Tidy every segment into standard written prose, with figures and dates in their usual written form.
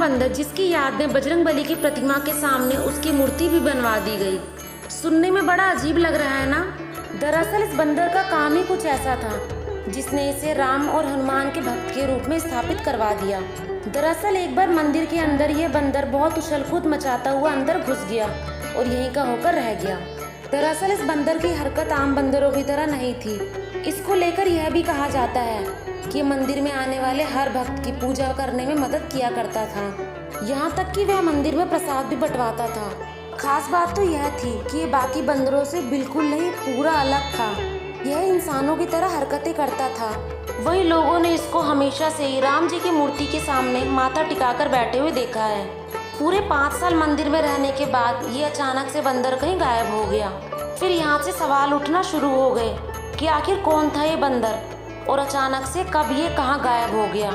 बंदर जिसकी याद में बजरंगबली की प्रतिमा के सामने उसकी मूर्ति भी बनवा दी गई। सुनने में बड़ा अजीब लग रहा है ना। दरअसल इस बंदर का काम ही कुछ ऐसा था जिसने इसे राम और हनुमान के भक्त के रूप में स्थापित करवा दिया। दरअसल एक बार मंदिर के अंदर यह बंदर बहुत उछल कूद मचाता हुआ अंदर घुस गया और यहीं का होकर रह गया। दरअसल इस बंदर की हरकत आम बंदरों की तरह नहीं थी। इसको लेकर यह भी कहा जाता है कि मंदिर में आने वाले हर भक्त की पूजा करने में मदद किया करता था। यहाँ तक कि वह मंदिर में प्रसाद भी बंटवाता था। खास बात तो यह थी कि ये बाकी बंदरों से बिल्कुल नहीं, पूरा अलग था। यह इंसानों की तरह हरकतें करता था। वही लोगों ने इसको हमेशा से ही राम जी की मूर्ति के सामने माथा टिकाकर बैठे हुए देखा है। पूरे 5 साल मंदिर में रहने के बाद ये अचानक से बंदर कहीं गायब हो गया। फिर यहाँ से सवाल उठना शुरू हो गए कि आखिर कौन था ये बंदर और अचानक से कब ये कहाँ गायब हो गया।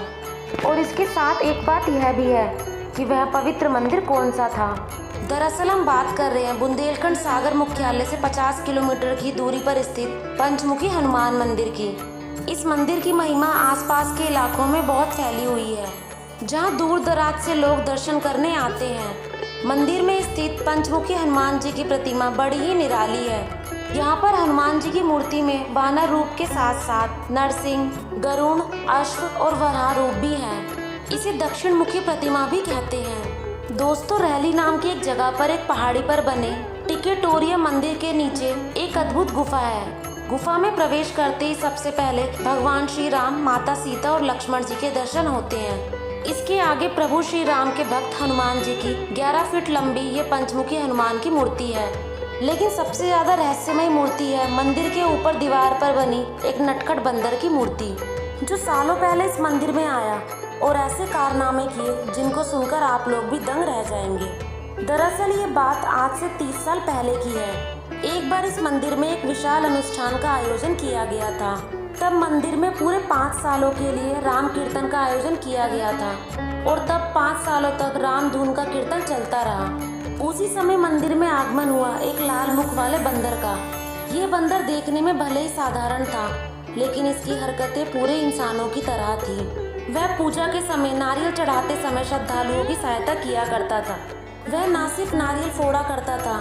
और इसके साथ एक बात यह भी है कि वह पवित्र मंदिर कौन सा था। दरअसल हम बात कर रहे हैं बुंदेलखंड सागर मुख्यालय से 50 किलोमीटर की दूरी पर स्थित पंचमुखी हनुमान मंदिर की। इस मंदिर की महिमा आसपास के इलाकों में बहुत फैली हुई है, जहां दूर दराज से लोग दर्शन करने आते हैं। मंदिर में स्थित पंचमुखी हनुमान जी की प्रतिमा बड़ी ही निराली है। यहाँ पर हनुमान जी की मूर्ति में वानर रूप के साथ साथ नरसिंह, गरुड़, अश्व और वराह रूप भी हैं। इसे दक्षिण मुखी प्रतिमा भी कहते हैं। दोस्तों, रहली नाम की एक जगह पर एक पहाड़ी पर बने टिकेटोरिया मंदिर के नीचे एक अद्भुत गुफा है। गुफा में प्रवेश करते ही सबसे पहले भगवान श्री राम, माता सीता और लक्ष्मण जी के दर्शन होते हैं। इसके आगे प्रभु श्री राम के भक्त हनुमान जी की 11 फीट लंबी ये पंचमुखी हनुमान की मूर्ति है। लेकिन सबसे ज्यादा रहस्यमय मूर्ति है मंदिर के ऊपर दीवार पर बनी एक नटखट बंदर की मूर्ति, जो सालों पहले इस मंदिर में आया और ऐसे कारनामे किए जिनको सुनकर आप लोग भी दंग रह जाएंगे। दरअसल ये बात आज से 30 साल पहले की है। एक बार इस मंदिर में एक विशाल अनुष्ठान का आयोजन किया गया था। तब मंदिर में पूरे 5 सालों के लिए राम कीर्तन का आयोजन किया गया था और तब 5 सालों तक राम धुन का कीर्तन चलता रहा। उसी समय मंदिर में आगमन हुआ एक लाल मुख वाले बंदर का। ये बंदर देखने में भले ही साधारण था, लेकिन इसकी हरकतें पूरे इंसानों की तरह थी। वह पूजा के समय नारियल चढ़ाते समय श्रद्धालुओं की सहायता किया करता था। वह न सिर्फ नारियल फोड़ा करता था,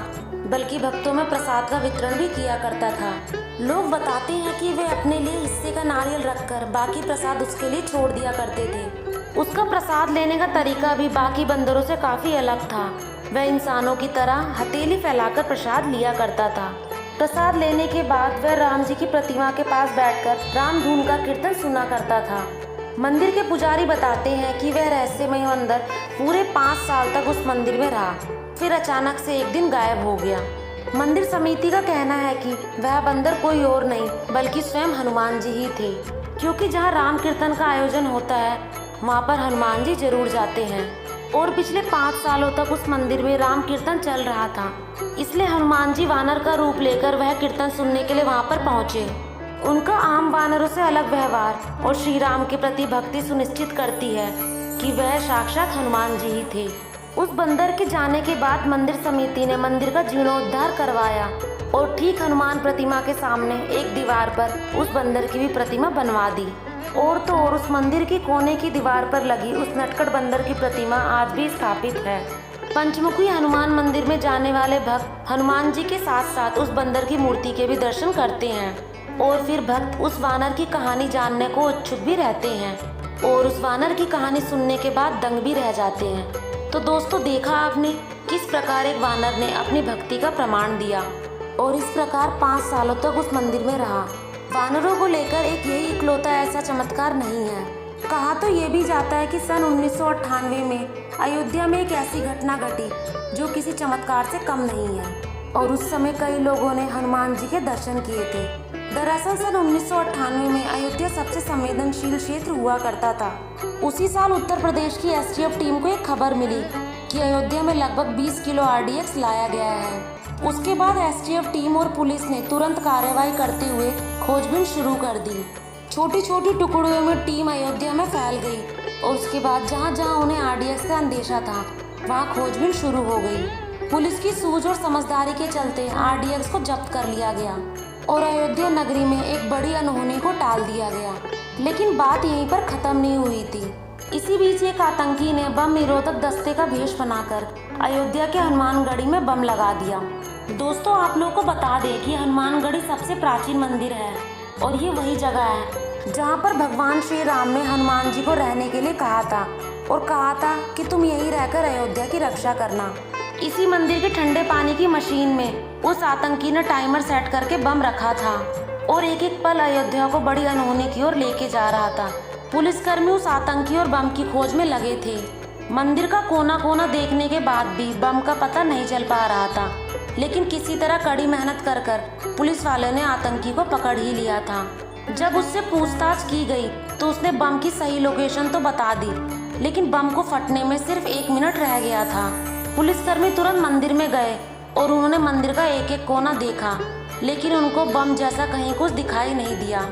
बल्कि भक्तों में प्रसाद का वितरण भी किया करता था। लोग बताते हैं कि वे अपने लिए हिस्से का नारियल रखकर बाकी प्रसाद उसके लिए छोड़ दिया करते थे। उसका प्रसाद लेने का तरीका भी बाकी बंदरों से काफी अलग था। वह इंसानों की तरह हथेली फैलाकर प्रसाद लिया करता था। प्रसाद लेने के बाद वह राम जी की प्रतिमा के पास बैठकर राम धुन का कीर्तन सुना करता था। मंदिर के पुजारी बताते हैं कि वह रहस्यमय बंदर पूरे 5 साल तक उस मंदिर में रहा, फिर अचानक से एक दिन गायब हो गया। मंदिर समिति का कहना है कि वह बंदर कोई और नहीं बल्कि स्वयं हनुमान जी ही थे, क्योंकि जहां राम कीर्तन का आयोजन होता है वहां पर हनुमान जी जरूर जाते हैं और पिछले 5 सालों तक उस मंदिर में राम कीर्तन चल रहा था। इसलिए हनुमान जी वानर का रूप लेकर वह कीर्तन सुनने के लिए वहां पर पहुंचे। उनका आम वानरों से अलग व्यवहार और श्री राम के प्रति भक्ति सुनिश्चित करती है कि वह साक्षात हनुमान जी ही थे। उस बंदर के जाने के बाद मंदिर समिति ने मंदिर का जीर्णोद्धार करवाया और ठीक हनुमान प्रतिमा के सामने एक दीवार पर उस बंदर की भी प्रतिमा बनवा दी। और तो और उस मंदिर की कोने की दीवार पर लगी उस नटखट बंदर की प्रतिमा आज भी स्थापित है। पंचमुखी हनुमान मंदिर में जाने वाले भक्त हनुमान जी के साथ साथ उस बंदर की मूर्ति के भी दर्शन करते हैं और फिर भक्त उस वानर की कहानी जानने को उत्सुक भी रहते हैं और उस वानर की कहानी सुनने के बाद दंग भी रह जाते हैं। तो दोस्तों, देखा आपने किस प्रकार एक वानर ने अपनी भक्ति का प्रमाण दिया और इस प्रकार 5 सालों तक उस मंदिर में रहा। वानरों को लेकर एक यही इकलौता ऐसा चमत्कार नहीं है। कहा तो ये भी जाता है कि सन 1998 में अयोध्या में एक ऐसी घटना घटी जो किसी चमत्कार से कम नहीं है और उस समय कई लोगों ने हनुमान जी के दर्शन किए थे। दरअसल सन 1998 में अयोध्या सबसे संवेदनशील क्षेत्र हुआ करता था। उसी साल उत्तर प्रदेश की एसटीएफ टीम को एक खबर मिली कि अयोध्या में लगभग 20 किलो आरडीएक्स लाया गया है। उसके बाद एसटीएफ टीम और पुलिस ने तुरंत कार्रवाई करते हुए खोजबीन शुरू कर दी। छोटी छोटी टुकड़ों में टीम अयोध्या में फैल गई और उसके बाद जहां जहां उन्हें आरडीएक्स का अंदेशा था वहां खोजबीन शुरू हो गई। पुलिस की सूझ और समझदारी के चलते आरडीएक्स को जब्त कर लिया गया और अयोध्या नगरी में एक बड़ी अनहोनी को टाल दिया गया। लेकिन बात यहीं पर खत्म नहीं हुई थी। इसी बीच एक आतंकी ने बम निरोधक दस्ते का भेष बनाकर अयोध्या के हनुमानगढ़ी में बम लगा दिया। दोस्तों, आप लोगों को बता दें कि हनुमानगढ़ी सबसे प्राचीन मंदिर है और ये वही जगह है जहाँ पर भगवान श्री राम ने हनुमान जी को रहने के लिए कहा था और कहा था कि तुम यहीं रहकर अयोध्या की रक्षा करना। इसी मंदिर के ठंडे पानी की मशीन में उस आतंकी ने टाइमर सेट करके बम रखा था और एक एक पल अयोध्या को बड़ी अनहोनी की ओर लेके जा रहा था। पुलिसकर्मी उस आतंकी और बम की खोज में लगे थे। मंदिर का कोना कोना देखने के बाद भी बम का पता नहीं चल पा रहा था, लेकिन किसी तरह कड़ी मेहनत कर पुलिस वाले ने आतंकी को पकड़ ही लिया था। जब उससे पूछताछ की गई तो उसने बम की सही लोकेशन तो बता दी, लेकिन बम को फटने में सिर्फ 1 मिनट रह गया था। पुलिसकर्मी तुरंत मंदिर में गए और उन्होंने मंदिर का एक एक कोना देखा, लेकिन उनको बम जैसा कहीं कुछ दिखाई नहीं दिया।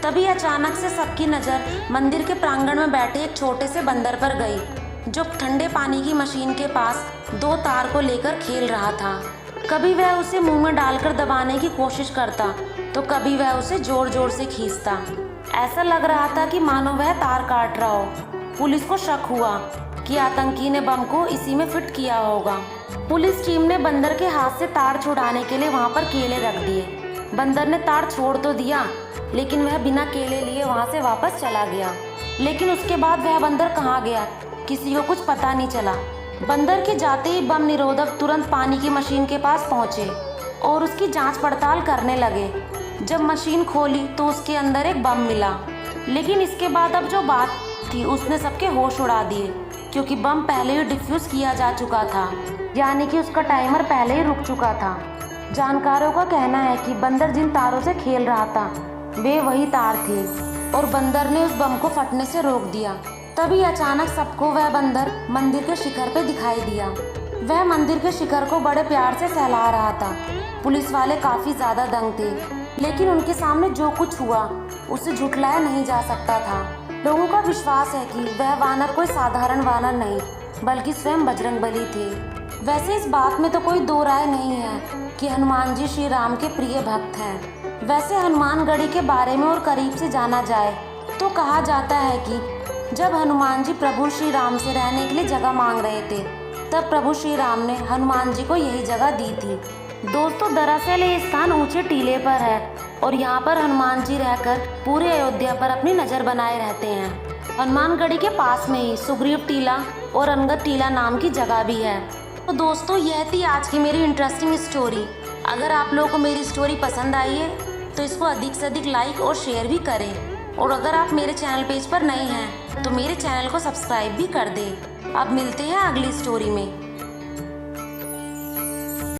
तभी अचानक से सबकी नज़र मंदिर के प्रांगण में बैठे एक छोटे से बंदर पर गई, जो ठंडे पानी की मशीन के पास 2 तार को लेकर खेल रहा था। कभी वह उसे मुंह में डालकर दबाने की कोशिश करता तो कभी वह उसे जोर जोर से खींचता। ऐसा लग रहा था कि मानो वह तार काट रहा हो। पुलिस को शक हुआ कि आतंकी ने बम को इसी में फिट किया होगा। पुलिस टीम ने बंदर के हाथ से तार छुड़ाने के लिए वहां पर केले रख दिए। बंदर ने तार छोड़ तो दिया, लेकिन वह बिना केले लिए वहां से वापस चला गया। लेकिन उसके बाद वह बंदर कहाँ गया, किसी को कुछ पता नहीं चला। बंदर के जाते ही बम निरोधक तुरंत पानी की मशीन के पास पहुंचे और उसकी जांच पड़ताल करने लगे। जब मशीन खोली तो उसके अंदर एक बम मिला, लेकिन इसके बाद अब जो बात थी उसने सबके होश उड़ा दिए, क्योंकि बम पहले ही डिफ्यूज किया जा चुका था, यानी कि उसका टाइमर पहले ही रुक चुका था। जानकारों का कहना है कि बंदर जिन तारों से खेल रहा था वे वही तार थे और बंदर ने उस बम को फटने से रोक दिया। तभी अचानक सबको वह बंदर मंदिर के शिखर पे दिखाई दिया। वह मंदिर के शिखर को बड़े प्यार से सहला रहा था। पुलिस वाले काफी ज्यादा दंग थे, लेकिन उनके सामने जो कुछ हुआ उसे झुठलाया नहीं जा सकता था। लोगों का विश्वास है कि वह वानर कोई साधारण वानर नहीं बल्कि स्वयं बजरंगबली थे। वैसे इस बात में तो कोई दो राय नहीं है कि हनुमान जी श्री राम के प्रिय भक्त हैं। वैसे हनुमानगढ़ी के बारे में और करीब से जाना जाए तो कहा जाता है कि जब हनुमान जी प्रभु श्री राम से रहने के लिए जगह मांग रहे थे, तब प्रभु श्री राम ने हनुमान जी को यही जगह दी थी। दोस्तों, दरअसल ये स्थान ऊंचे टीले पर है और यहाँ पर हनुमान जी रहकर पूरे अयोध्या पर अपनी नज़र बनाए रहते हैं। हनुमानगढ़ी के पास में ही सुग्रीव टीला और अंगद टीला नाम की जगह भी है। तो दोस्तों, यह थी आज की मेरी इंटरेस्टिंग स्टोरी। अगर आप लोगों को मेरी स्टोरी पसंद आई है तो इसको अधिक से अधिक लाइक और शेयर भी करें, और अगर आप मेरे चैनल पेज पर नए हैं तो मेरे चैनल को सब्सक्राइब भी कर दें। अब मिलते हैं अगली स्टोरी में।